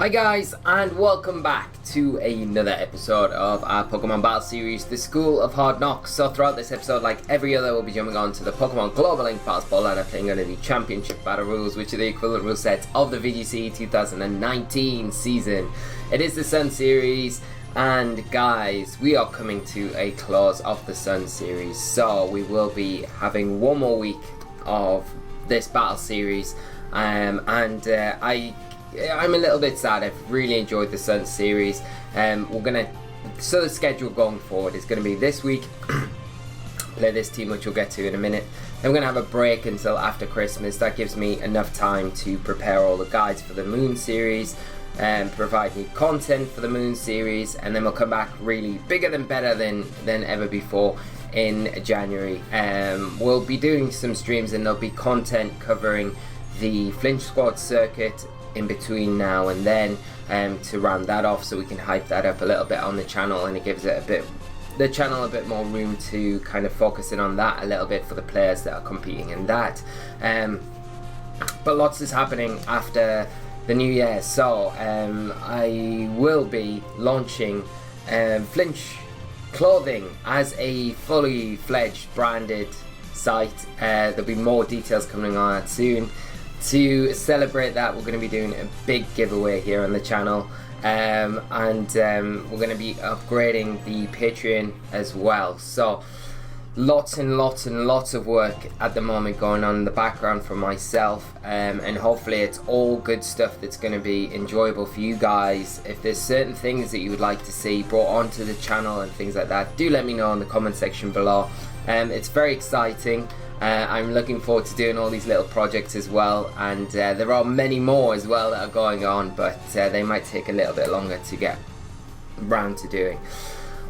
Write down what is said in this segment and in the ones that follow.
Hi guys, and welcome back to another episode of our Pokemon Battle Series, the School of Hard Knocks. So throughout this episode, like every other, we'll be jumping on to the Pokemon Global Link Battle Ball ladder, playing under the Championship Battle rules, which are the equivalent rule sets of the VGC 2019 season. It is the Sun Series, and guys, we are coming to a close of the Sun Series, so we will be having one more week of this Battle Series, I'm a little bit sad. I've really enjoyed the Sun Series. So the schedule going forward is going to be this week play this team, which we'll get to in a minute. Then we're going to have a break until after Christmas. That gives me enough time to prepare all the guides for the Moon Series and provide new content for the Moon Series, and then we'll come back really bigger than better than ever before in January. We'll be doing some streams, and there'll be content covering the Flinch Squad circuit in between now and then, to round that off, so we can hype that up a little bit on the channel, and it gives it the channel a bit more room to kind of focus in on that a little bit for the players that are competing in that. But lots is happening after the new year, so I will be launching Flinch clothing as a fully fledged branded site. There'll be more details coming on that soon. To celebrate that, we're going to be doing a big giveaway here on the channel, and we're going to be upgrading the Patreon as well. So lots and lots and lots of work at the moment going on in the background for myself, and hopefully it's all good stuff that's going to be enjoyable for you guys. If there's certain things that you would like to see brought onto the channel and things like that, do let me know in the comment section below. It's very exciting. I'm looking forward to doing all these little projects as well, and there are many more as well that are going on, but they might take a little bit longer to get round to doing.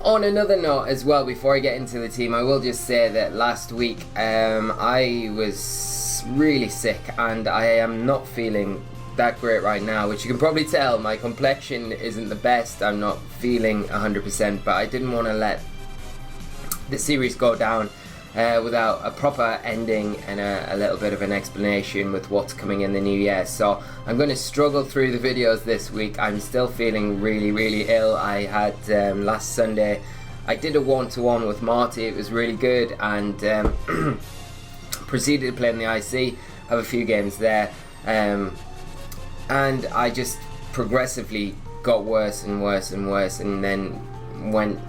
On another note as well, before I get into the team, I will just say that last week I was really sick, and I am not feeling that great right now, which you can probably tell. My complexion isn't the best. I'm not feeling 100%, but I didn't want to let the series go down without a proper ending and a little bit of an explanation with what's coming in the new year. So I'm going to struggle through the videos this week. I'm still feeling really ill. I had last Sunday I did a one-to-one with Marty. It was really good, and proceeded to play in the IC, have a few games there, and I just progressively got worse and worse and worse, and then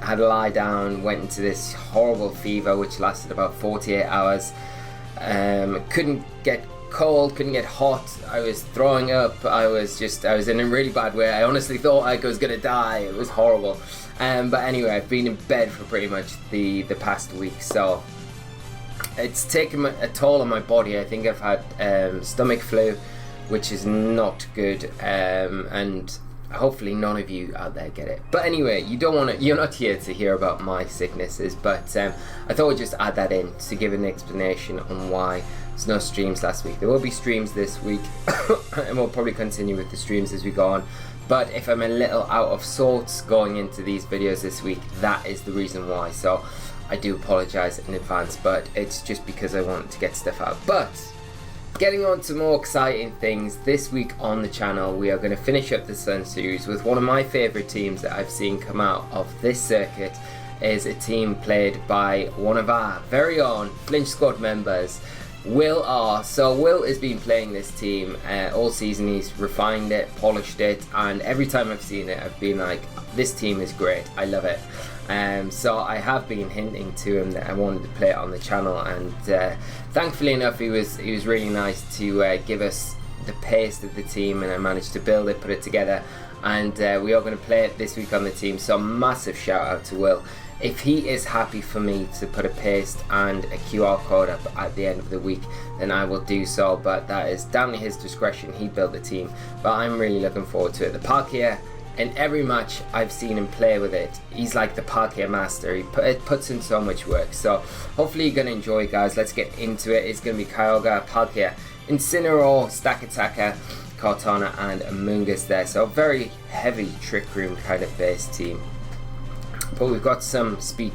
had a lie down, went into this horrible fever which lasted about 48 hours. Couldn't get cold, couldn't get hot, I was throwing up, I was in a really bad way. I honestly thought I was gonna die. It was horrible. But anyway, I've been in bed for pretty much the past week, so it's taken a toll on my body. I think I've had stomach flu, which is not good, and hopefully none of you out there get it. But anyway, you're not here to hear about my sicknesses, but I thought I'd just add that in to give an explanation on why there's no streams last week. There will be streams this week, and we'll probably continue with the streams as we go on. But if I'm a little out of sorts going into these videos this week, that is the reason why. So I do apologize in advance, but it's just because I want to get stuff out. But getting on to more exciting things, this week on the channel we are going to finish up the Sun Series with one of my favourite teams that I've seen come out of this circuit. Is a team played by one of our very own Flinch Squad members, WillR. So Will has been playing this team all season. He's refined it, polished it, and every time I've seen it I've been like, this team is great, I love it. So I have been hinting to him that I wanted to play it on the channel, and thankfully enough he was really nice to give us the paste of the team, and I managed to build it, put it together, and we are going to play it this week on the team. So massive shout out to Will. If he is happy for me to put a paste and a QR code up at the end of the week, then I will do so, but that is down to his discretion. He built the team, but I'm really looking forward to it. The Palkia, in every match I've seen him play with it, he's like the Palkia master. It puts in so much work, so hopefully you're going to enjoy, guys. Let's get into it. It's going to be Kyogre, Palkia, Incineroar, Stakataka, Kartana, and Amoonguss there. So a very heavy Trick Room kind of base team. But we've got some speed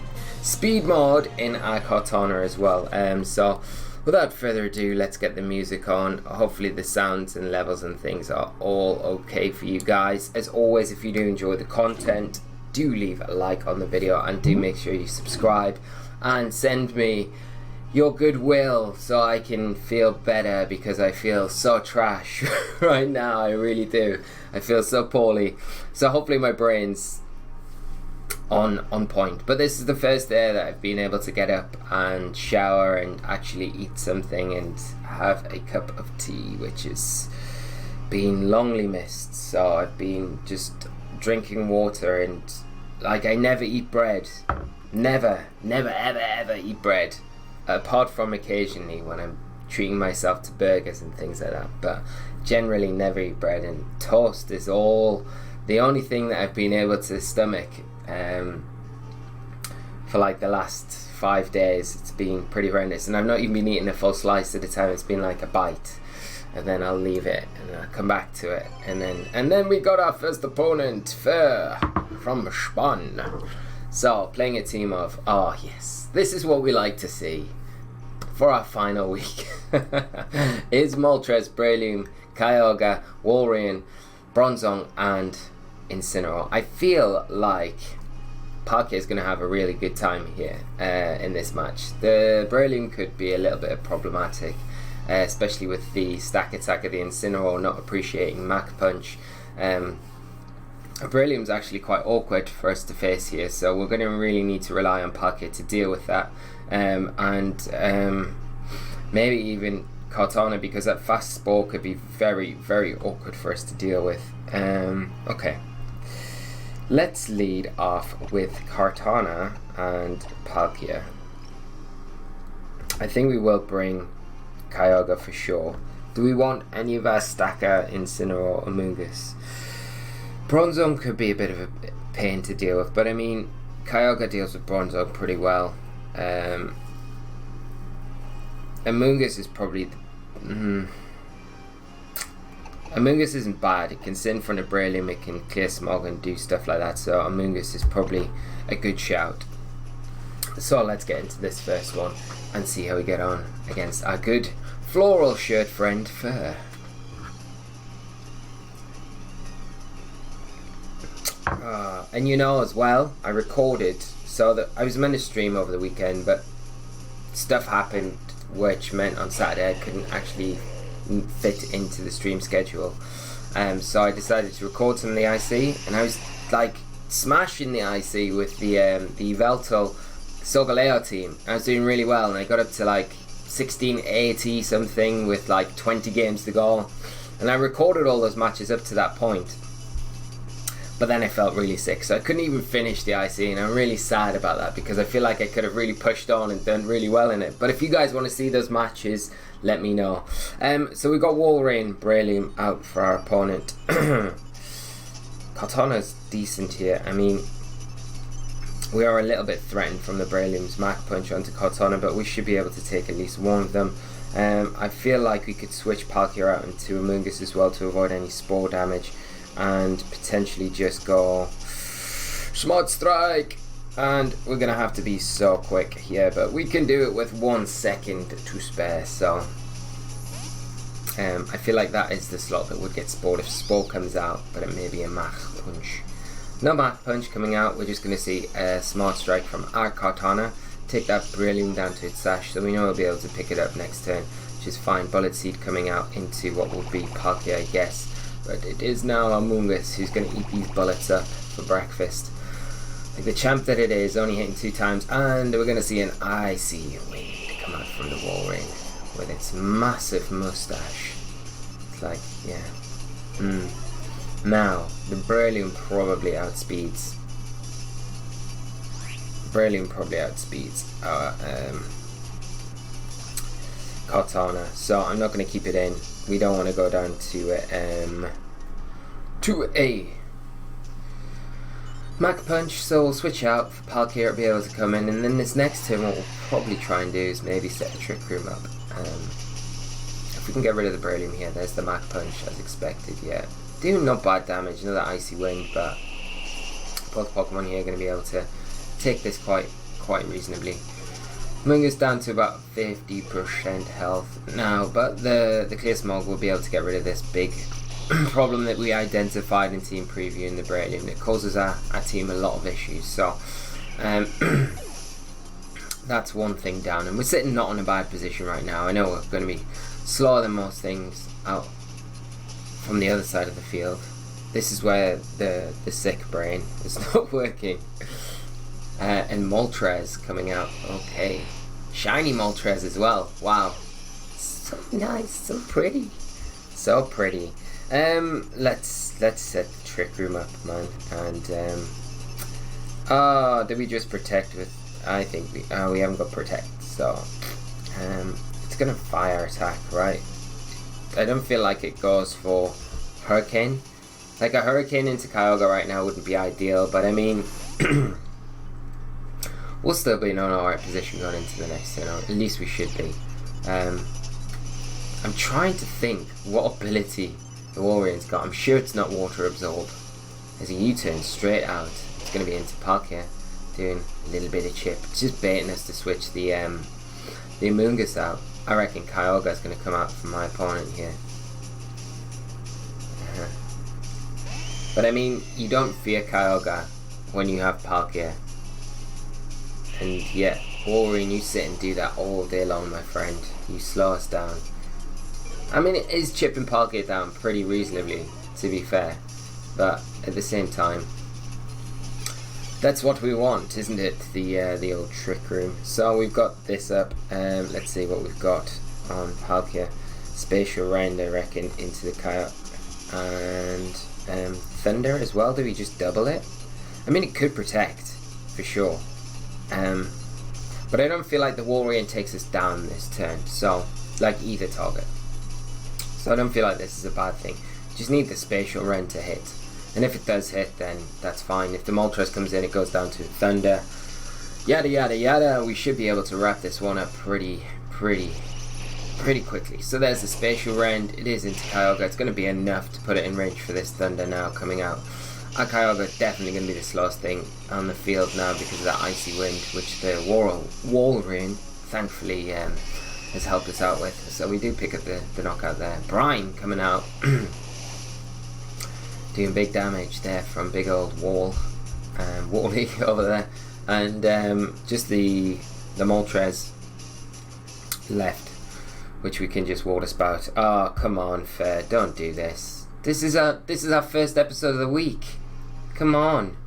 mode in our Kartana as well. So without further ado, let's get the music on. Hopefully the sounds and levels and things are all okay for you guys. As always, if you do enjoy the content, do leave a like on the video and do make sure you subscribe and send me your goodwill so I can feel better, because I feel so trash right now. I really do. I feel so poorly. So hopefully my brain's on point. But this is the first day that I've been able to get up and shower and actually eat something and have a cup of tea, which has been longly missed. So I've been just drinking water, and like, I never eat bread. Never ever eat bread, apart from occasionally when I'm treating myself to burgers and things like that, but generally never eat bread. And toast is all the only thing that I've been able to stomach for like the last 5 days. It's been pretty horrendous, and I've not even been eating a full slice at a time. It's been like a bite, and then I'll leave it and I'll come back to it, and then we got our first opponent, ffrom Spawn. So playing a team of, oh yes, this is what we like to see for our final week. Is Moltres, Breloom, Kyogre, WillR, Bronzong and Incineroar. I feel like Palkia is going to have a really good time here in this match. The Breloom could be a little bit problematic, especially with the stack attack of the Incineroar not appreciating Mach Punch. Breloom's actually quite awkward for us to face here, so we're going to really need to rely on Palkia to deal with that, and maybe even Kartana, because that fast Spore could be very, very awkward for us to deal with. Okay, let's lead off with Kartana and Palkia. I think we will bring Kyogre for sure. Do we want any of our stacker Incineroar or Amoonguss? Bronzong could be a bit of a pain to deal with, but I mean, Kyogre deals with Bronzong pretty well. Amoonguss is probably Amoonguss isn't bad. It can sit in front of Breloom, it can clear smog and do stuff like that, so Amoonguss is probably a good shout. So let's get into this first one and see how we get on against our good floral shirt friend Fur. And you know as well, I recorded, so that I was meant to stream over the weekend, but stuff happened which meant on Saturday I couldn't actually fit into the stream schedule. So I decided to record some of the IC, and I was like smashing the IC with the Veltal Solgaleo team. I was doing really well, and I got up to like 1680 something with like 20 games to go, and I recorded all those matches up to that point. But then I felt really sick, so I couldn't even finish the IC, and I'm really sad about that, because I feel like I could have really pushed on and done really well in it. But if you guys want to see those matches, let me know. So we got WillR, Breloom out for our opponent. Kartana's decent here. I mean, we are a little bit threatened from the Breloom's Mach Punch onto Kartana, but we should be able to take at least one of them. I feel like we could switch Palkia out into Amoonguss as well to avoid any Spore damage, and potentially just go Smart Strike, and we're gonna have to be so quick here, but we can do it with 1 second to spare. So I feel like that is the slot that would get Spore if Spore comes out, but it may be a Mach Punch. No Mach Punch coming out. We're just gonna see a Smart Strike from our Kartana, take that Breloom down to its sash, so we know we'll be able to pick it up next turn, which is fine. Bullet Seed coming out into what will be Palkia, I guess. But it is now Amoonguss who's going to eat these bullets up for breakfast. Like the champ that it is, only hitting 2 times, and we're going to see an icy wind come out from the WillR with its massive mustache. It's like, yeah. Now, the Breloom probably outspeeds. Our Kartana, so I'm not going to keep it in. We don't want to go down to a Mach Punch, so we'll switch out for Palkia to be able to come in, and then this next turn what we'll probably try and do is maybe set the Trick Room up. If we can get rid of the Breloom here, there's the Mach Punch as expected. Yeah, doing not bad damage, another Icy Wind, but both Pokemon here are going to be able to take this quite reasonably. Mungus down to about 50% health now, but the Clear Smog will be able to get rid of this big problem that we identified in team preview in the Brainium. It causes our team a lot of issues, so that's one thing down, and we're sitting not in a bad position right now. I know we're going to be slower than most things out from the other side of the field. This is where the sick brain is not working. And Moltres coming out. Okay, shiny Moltres as well. Wow, so nice, so pretty, so pretty. Let's set the Trick Room up, man. And did we just protect with? I think we haven't got protect, so it's gonna fire attack, right? I don't feel like it goes for Hurricane. Like a Hurricane into Kyogre right now wouldn't be ideal, but I mean, we'll still be in an alright position going into the next turn. At least we should be. I'm trying to think what ability the Warrior's got. I'm sure it's not Water Absorb. There's a U-turn straight out. It's going to be into Palkia, doing a little bit of chip. It's just baiting us to switch the Amoonguss out. I reckon Kyogre is going to come out from my opponent here. But I mean, you don't fear Kyogre when you have Palkia. And yeah, Wolverine, you sit and do that all day long, my friend. You slow us down. I mean, it is chipping Palkia down pretty reasonably, to be fair. But at the same time, that's what we want, isn't it? The old Trick Room. So we've got this up. Let's see what we've got on Palkia. Spatial Rend, I reckon, into the Kyogre. And Thunder as well. Do we just double it? I mean, it could protect, for sure. But I don't feel like the Warrior takes us down this turn. So, like either target. So I don't feel like this is a bad thing. Just need the Spatial Rend to hit. And if it does hit, then that's fine. If the Moltres comes in, it goes down to Thunder. Yada yada yada. We should be able to wrap this one up pretty quickly. So there's the Spatial Rend. It is into Kyogre. It's going to be enough to put it in range for this Thunder now coming out. Our Kyogre definitely going to be the slowest thing on the field now because of that Icy Wind, which the Walrein thankfully has helped us out with. So we do pick up the knockout there. Brine coming out. Doing big damage there from big old Wally over there. And just the Moltres left, which we can just water spout. Oh, come on, fair. Don't do this. This is our first episode of the week. Come on.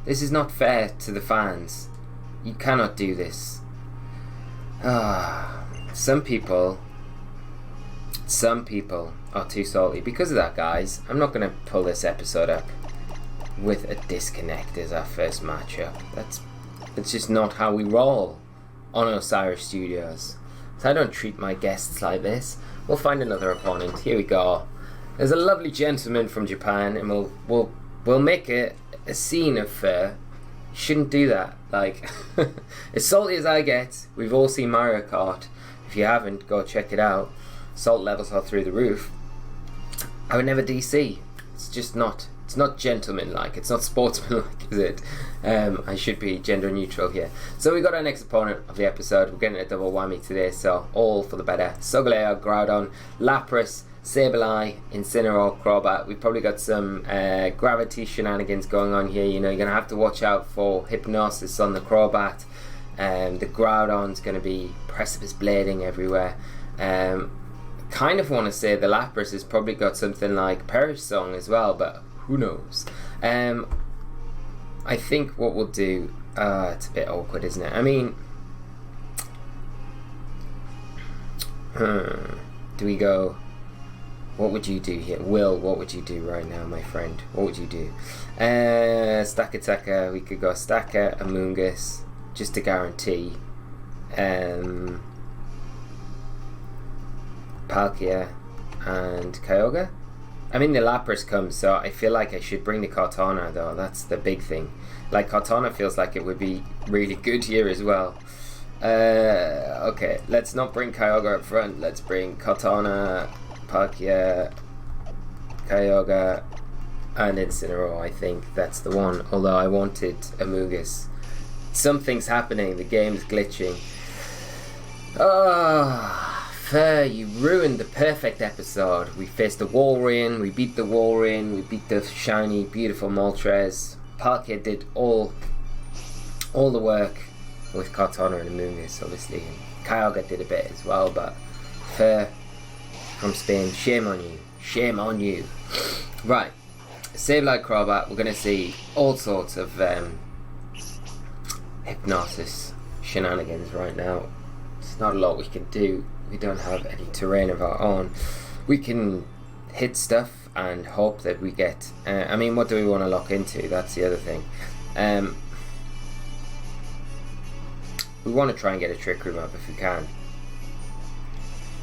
This is not fair to the fans. You cannot do this. Some people are too salty. Because of that, guys, I'm not going to pull this episode up with a disconnect as our first matchup. That's just not how we roll on Osiris Studios. So I don't treat my guests like this. We'll find another opponent. Here we go. There's a lovely gentleman from Japan, and we'll make it a scene of shouldn't do that. Like, as salty as I get, we've all seen Mario Kart. If you haven't, go check it out. Salt levels are through the roof. I would never DC. It's just not. It's not gentlemanlike. It's not sportsmanlike, is it? I should be gender neutral here. So we got our next opponent of the episode. We're getting a double whammy today, so all for the better. Solgaleo, Groudon, Lapras, Sableye, Incineroar, Crobat. We've probably got some gravity shenanigans going on here. You know, you're going to have to watch out for Hypnosis on the Crobat. The Groudon's going to be Precipice Blading everywhere. Kind of want to say the Lapras has probably got something like Perish Song as well, but who knows? I think what we'll do... it's a bit awkward, isn't it? I mean... do we go... What would you do here? Will, what would you do right now, my friend? What would you do? Stack Attacker. We could go Stacker, Amoonguss, just to guarantee. Palkia and Kyogre. I mean, the Lapras comes, so I feel like I should bring the Kartana, though. That's the big thing. Like, Kartana feels like it would be really good here as well. Okay, let's not bring Kyogre up front. Let's bring Kartana, Palkia, Kyogre, and Incineroar. I think that's the one. Although I wanted Amoonguss. Something's happening. The game's glitching. Ah, Fur, you ruined the perfect episode. We faced the Walrein, we beat the Walrein, we beat the shiny, beautiful Moltres. Palkia did all the work with Kartana and Amoonguss, obviously. And Kyogre did a bit as well, but Fur from Spain, shame on you. Shame on you. Right, Sableye Crobat, we're going to see all sorts of Hypnosis shenanigans right now. There's not a lot we can do. We don't have any terrain of our own. We can hit stuff and hope that we get... I mean, what do we want to lock into? That's the other thing. We want to try and get a Trick Room up if we can.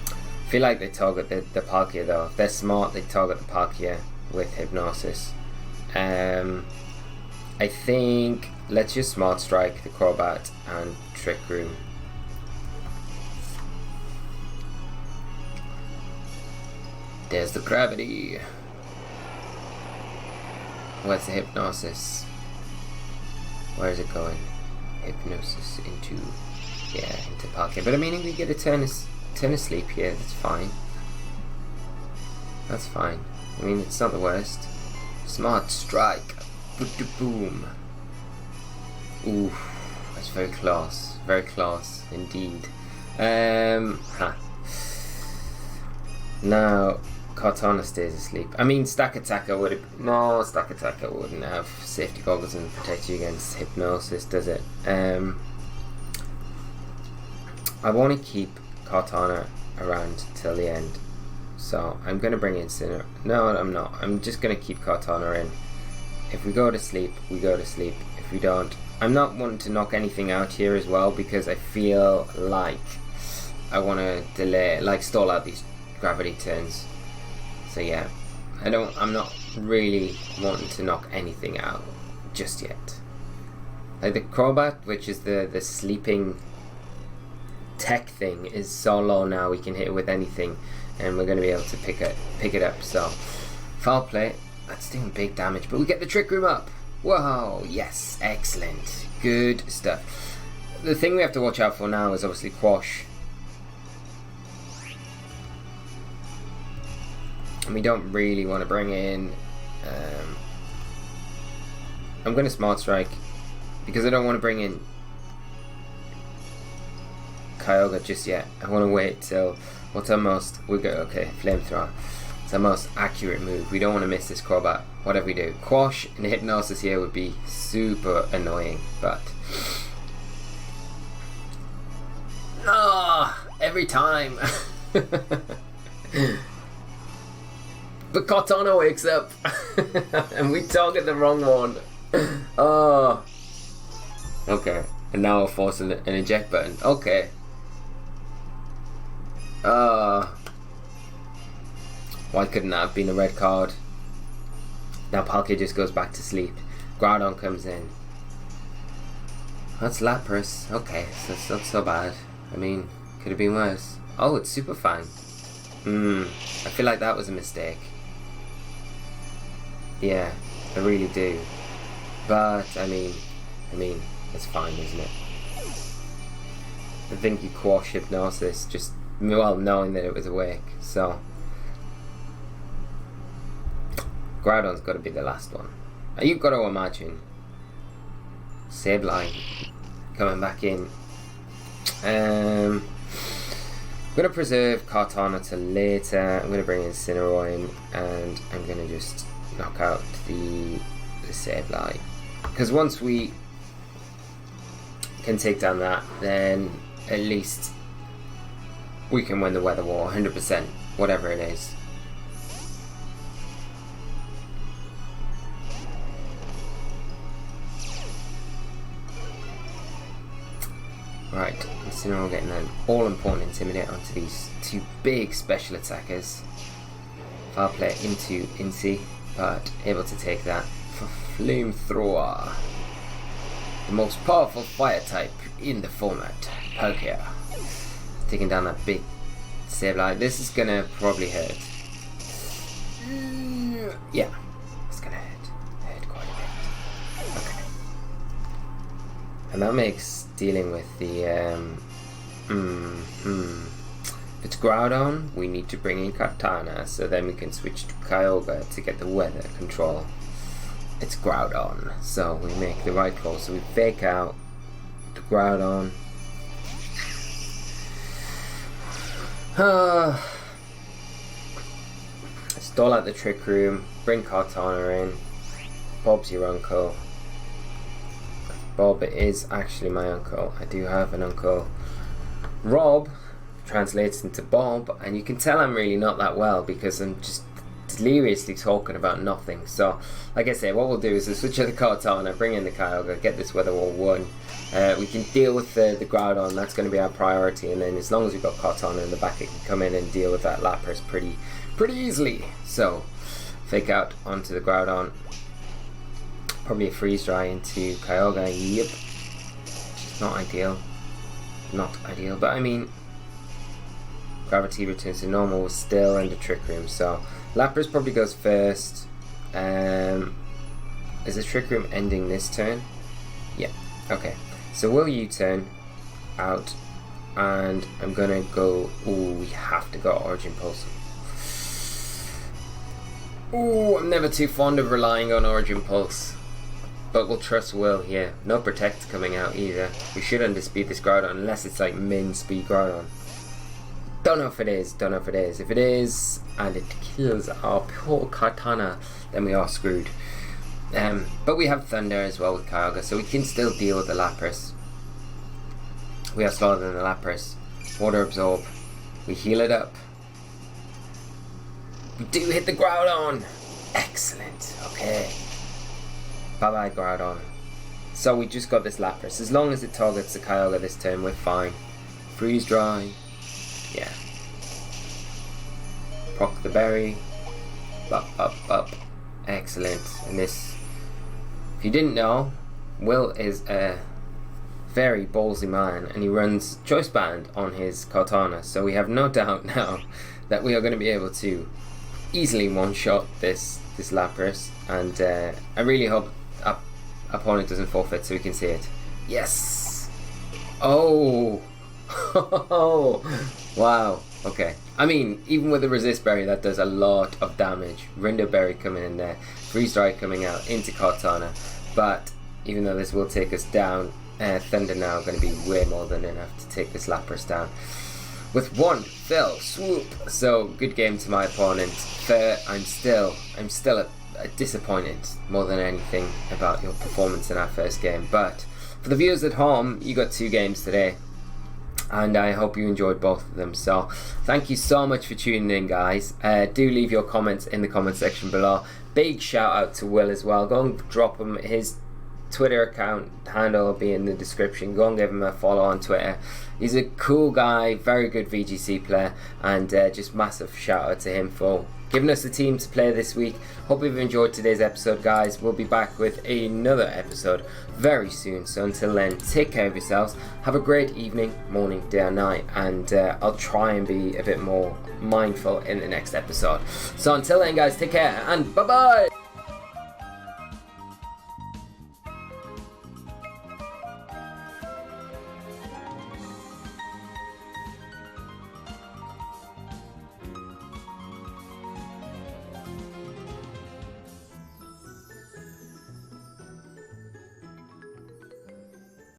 I feel like they target the Palkia though. If they're smart, they target the Palkia with Hypnosis. I think let's just Smart Strike the Crobat and Trick Room. There's the gravity. Where's the Hypnosis? Where is it going? Hypnosis into Palkia. But I mean, if we get a turn of sleep here, that's fine. That's fine. I mean, it's not the worst. Smart Strike. Boom. Ooh, that's very close. Very close indeed. Now Kartana stays asleep. I mean, Stack Attacker would have... No, Stack Attacker wouldn't have safety goggles and protect you against Hypnosis, does it? I want to keep Kartana around till the end. So, I'm going to bring in Sinnoh. No, I'm not. I'm just going to keep Kartana in. If we go to sleep, we go to sleep. If we don't... I'm not wanting to knock anything out here as well, because I feel like I want to delay, like stall out these gravity turns. So yeah, I'm not really wanting to knock anything out just yet. Like the Crobat, which is the sleeping tech thing, is so low now we can hit it with anything and we're going to be able to pick it up. So foul play, that's doing big damage, but we get the Trick Room up. Whoa, yes, excellent, good stuff. The thing we have to watch out for now is obviously Quash. And we don't really want to bring in... I'm going to Smart Strike because I don't want to bring in Kyogre just yet. I want to wait till... What's our most... We go, okay, Flamethrower. It's our most accurate move. We don't want to miss this Crobat, whatever we do. Quash and Hypnosis here would be super annoying, but... Every time! But Kartana wakes up and we target the wrong one. Oh. Okay. And now I'll force an eject button. Okay. Why couldn't that have been a red card? Now Palkia just goes back to sleep. Groudon comes in. That's Lapras. Okay, so it's not so bad. I mean, could have been worse. Oh, it's Super Fang. I feel like that was a mistake. Yeah, I really do. But I mean, it's fine, isn't it? I think you Quash Hypnosis just knowing that it was awake. So Groudon's got to be the last one. You've got to imagine Sableye coming back in. I'm going to preserve Kartana till later. I'm going to bring in Cineroin and I'm going to just knock out the Sableye. Because once we can take down that, then at least we can win the Weather War 100%, whatever it is. Right, Incineroar getting an all-important Intimidate onto these two big special attackers. Foul play into Incy, but able to take that for Flamethrower. The most powerful fire type in the format, Palkia. Taking down that big Sableye. This is gonna probably hurt. Yeah, it's gonna hurt quite a bit. Okay. And that makes dealing with the If it's Groudon, we need to bring in Katana, so then we can switch to Kyogre to get the weather control. It's Groudon, so we make the right call. So we fake out the Groudon. Stall out the Trick Room, bring Kartana in. Bob's your uncle. Bob is actually my uncle. I do have an uncle. Rob translates into Bob, and you can tell I'm really not that well because I'm just deliriously talking about nothing. So, like I say, what we'll do is we'll switch out the Kartana, bring in the Kyogre, get this Weather Wall 1. We can deal with the Groudon, that's going to be our priority, and then as long as we've got Kartana in the back, it can come in and deal with that Lapras pretty easily. So, fake out onto the Groudon. Probably a Freeze Dry into Kyogre, yep. Not ideal. Not ideal, but I mean, Gravity returns to normal, we're still in the Trick Room, so Lapras probably goes first. Is the Trick Room ending this turn? Yeah, okay. So we'll U-turn out, and I'm gonna go, ooh, we have to go Origin Pulse. Ooh, I'm never too fond of relying on Origin Pulse. But we'll trust Will here. No Protect coming out either. We should underspeed this Groudon unless it's like min speed Groudon. Don't know if it is. Don't know if it is. If it is and it kills our poor Kartana, then we are screwed. But we have Thunder as well with Kyogre, so we can still deal with the Lapras. We are slower than the Lapras. Water Absorb. We heal it up. We do hit the Groudon. Excellent. Okay. Bye-bye, Groudon. So we just got this Lapras. As long as it targets the Kyogre this turn, we're fine. Freeze Dry. Yeah. Proc the Berry. Up. Excellent. And this, if you didn't know, Will is a very ballsy man, and he runs Choice Band on his Kartana. So we have no doubt now that we are going to be able to easily one-shot this Lapras. And I really hope opponent doesn't forfeit so we can see it. Yes! Oh! Wow. Okay. I mean, even with the Resist Berry, that does a lot of damage. Rindo Berry coming in there. Freeze Dry coming out into Kartana. But even though this will take us down, Thunder now going to be way more than enough to take this Lapras down with one fell swoop. So good game to my opponent. I'm still disappointed more than anything about your performance in our first game. But for the viewers at home, you got 2 games today, and I hope you enjoyed both of them. So thank you so much for tuning in, guys. Do leave your comments in the comment section below. Big shout out to Will as well. Go and drop him his Twitter account handle will be in the description. Go and give him a follow on Twitter. He's a cool guy, very good VGC player, and just massive shout out to him for giving us the team to play this week. Hope you've enjoyed today's episode, guys. We'll be back with another episode very soon. So until then, take care of yourselves. Have a great evening, morning, day or night, and I'll try and be a bit more mindful in the next episode. So until then, guys, take care and bye bye.